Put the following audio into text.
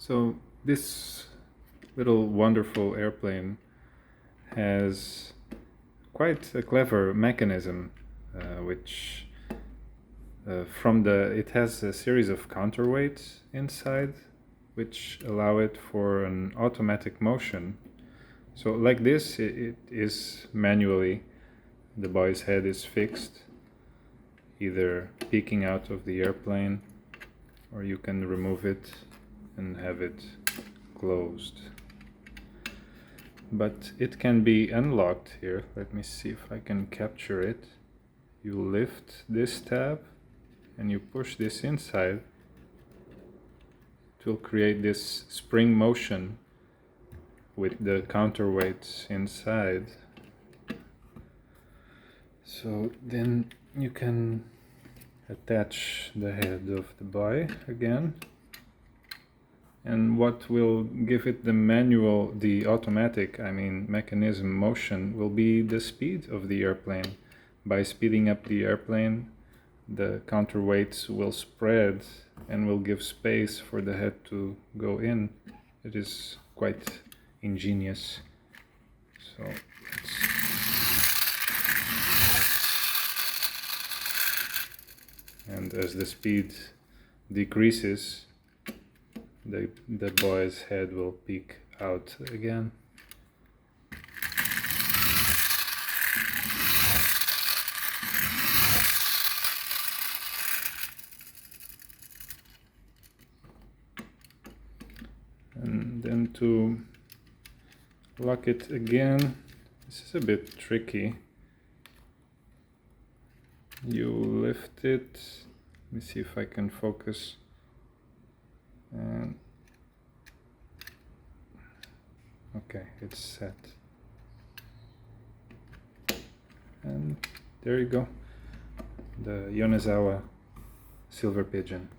So this little wonderful airplane has quite a clever mechanism, which it has a series of counterweights inside, which allow it for an automatic motion. So like this, it is manually, the boy's head is fixed, either peeking out of the airplane, or you can remove it and have it closed. But it can be unlocked here. Let me see if I can capture it. You lift this tab and you push this inside. It will create this spring motion with the counterweights inside. So then you can attach the head of the boy again. And what will give it the automatic mechanism motion will be the speed of the airplane. By speeding up the airplane, the counterweights will spread and will give space for the head to go in. It is quite ingenious. So and as the speed decreases, the boy's head will peek out again. And then to lock it again, this is a bit tricky. You lift it, let me see if I can focus. And okay, it's set. And there you go, the Yonezawa silver pigeon.